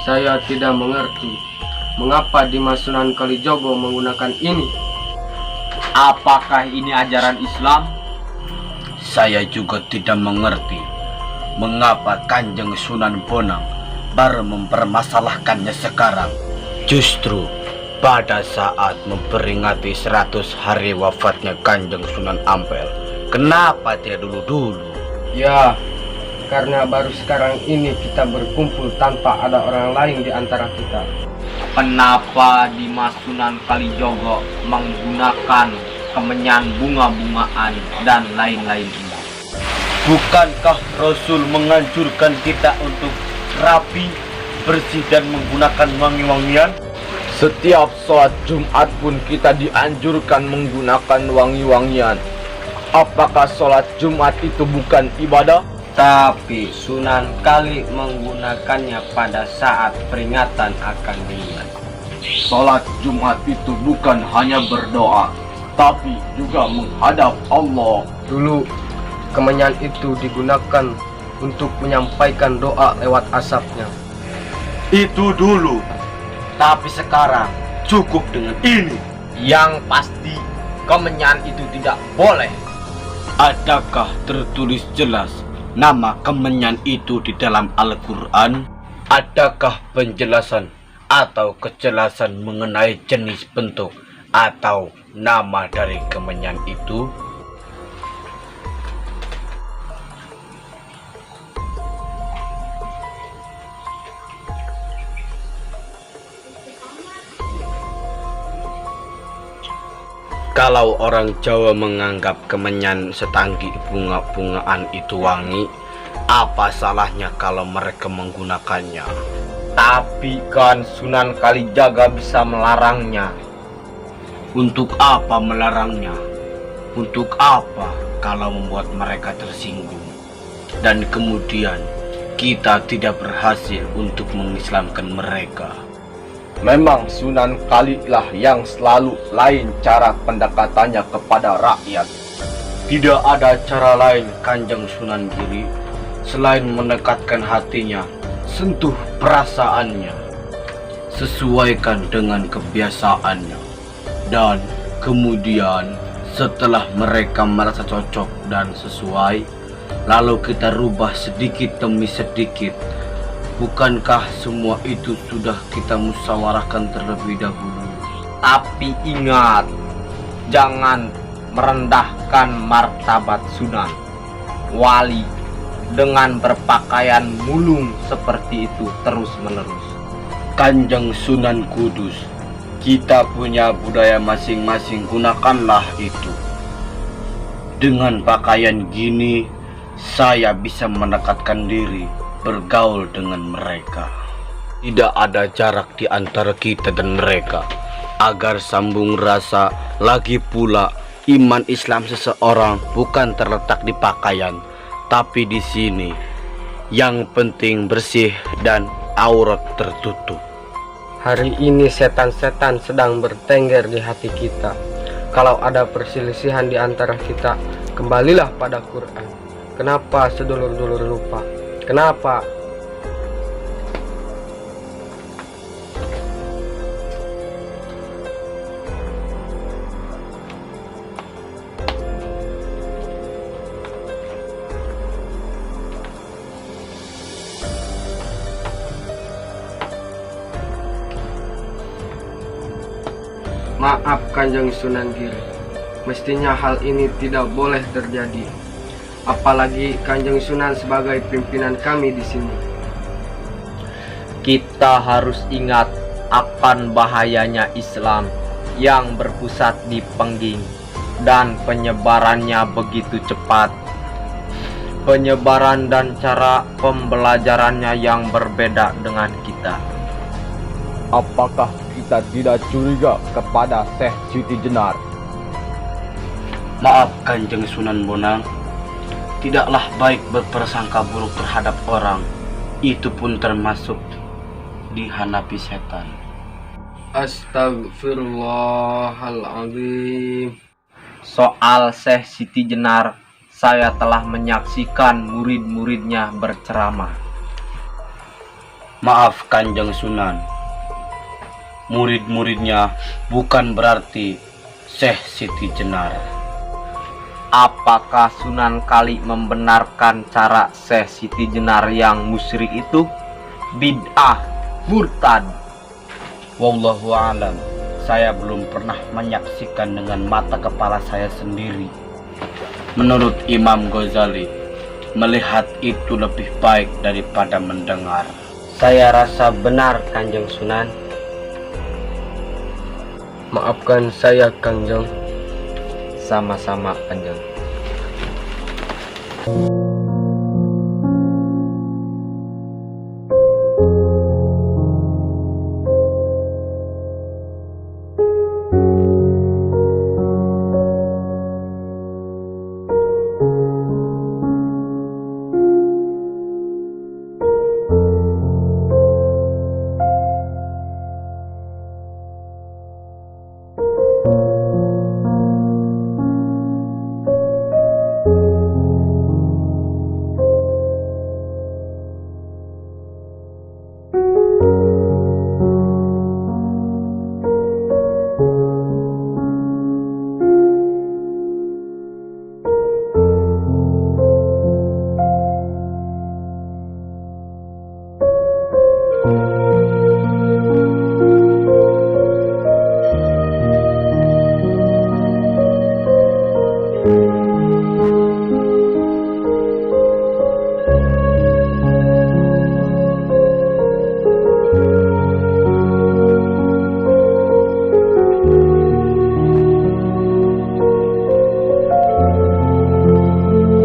Saya tidak mengerti mengapa Dimas Sunan Kalijogo menggunakan ini. Apakah ini ajaran Islam? Saya juga tidak mengerti mengapa Kanjeng Sunan Bonang baru mempermasalahkannya sekarang. Justru pada saat memperingati 100 hari wafatnya Kanjeng Sunan Ampel. Kenapa tidak dulu-dulu? Ya, karena baru sekarang ini kita berkumpul tanpa ada orang lain di antara kita. Kenapa Dimas Sunan Kalijogo menggunakan kemenyan bunga-bungaan dan lain-lain ini? Bukankah Rasul menganjurkan kita untuk rapi, bersih dan menggunakan wangi-wangian? Setiap sholat Jumat pun kita dianjurkan menggunakan wangi-wangian. Apakah sholat Jumat itu bukan ibadah? Tapi Sunan Kali menggunakannya pada saat peringatan akan Dimas. Sholat Jumat itu bukan hanya berdoa, tapi juga menghadap Allah. Dulu kemenyan itu digunakan untuk menyampaikan doa lewat asapnya. Itu dulu, tapi sekarang cukup dengan ini. Yang pasti kemenyan itu tidak boleh. Adakah tertulis jelas nama kemenyan itu di dalam Al-Quran? Adakah penjelasan atau kejelasan mengenai jenis bentuk atau nama dari kemenyan itu? Kalau orang Jawa menganggap kemenyan setangki bunga-bungaan itu wangi, apa salahnya kalau mereka menggunakannya? Tapi kan Sunan Kalijaga bisa melarangnya. Untuk apa melarangnya? Untuk apa kalau membuat mereka tersinggung? Dan kemudian kita tidak berhasil untuk mengislamkan mereka. Memang Sunan Kali lah yang selalu lain cara pendekatannya kepada rakyat. Tidak ada cara lain Kanjeng Sunan Giri selain mendekatkan hatinya, sentuh perasaannya, sesuaikan dengan kebiasaannya. Dan kemudian setelah mereka merasa cocok dan sesuai, lalu kita rubah sedikit demi sedikit. Bukankah semua itu sudah kita musyawarahkan terlebih dahulu? Tapi ingat, jangan merendahkan martabat Sunan Wali dengan berpakaian mulung seperti itu terus-menerus. Kanjeng Sunan Kudus, kita punya budaya masing-masing, gunakanlah itu. Dengan pakaian gini, saya bisa mendekatkan diri, bergaul dengan mereka. Tidak ada jarak di antara kita dan mereka, agar sambung rasa. Lagi pula, iman Islam seseorang bukan terletak di pakaian, tapi di sini. Yang penting bersih dan aurat tertutup. Hari ini setan-setan sedang bertengger di hati kita. Kalau ada perselisihan di antara kita, kembalilah pada Quran. Kenapa sedulur-dulur lupa? Kenapa? Maaf Kanjeng Sunan Giri, mestinya hal ini tidak boleh terjadi. Apalagi Kanjeng Sunan sebagai pimpinan kami di sini. Kita harus ingat akan bahayanya Islam yang berpusat di Pengging dan penyebarannya begitu cepat. Penyebaran dan cara pembelajarannya yang berbeda dengan kita. Apakah kita tidak curiga kepada Syekh Siti Jenar? Maaf Kanjeng Sunan Bonang, tidaklah baik berprasangka buruk terhadap orang. Itu pun termasuk dihanapi setan. Astagfirullahaladzim. Soal Syekh Siti Jenar, saya telah menyaksikan murid-muridnya berceramah. Maaf Kanjeng Sunan, murid-muridnya bukan berarti Syekh Siti Jenar. Apakah Sunan Kali membenarkan cara Syekh Siti Jenar yang musyrik itu? Bid'ah, murtad. Wallahu alam, saya belum pernah menyaksikan dengan mata kepala saya sendiri. Menurut Imam Ghazali, melihat itu lebih baik daripada mendengar. Saya rasa benar Kanjeng Sunan. Maafkan saya Kanjeng. Sama-sama, Kanjeng.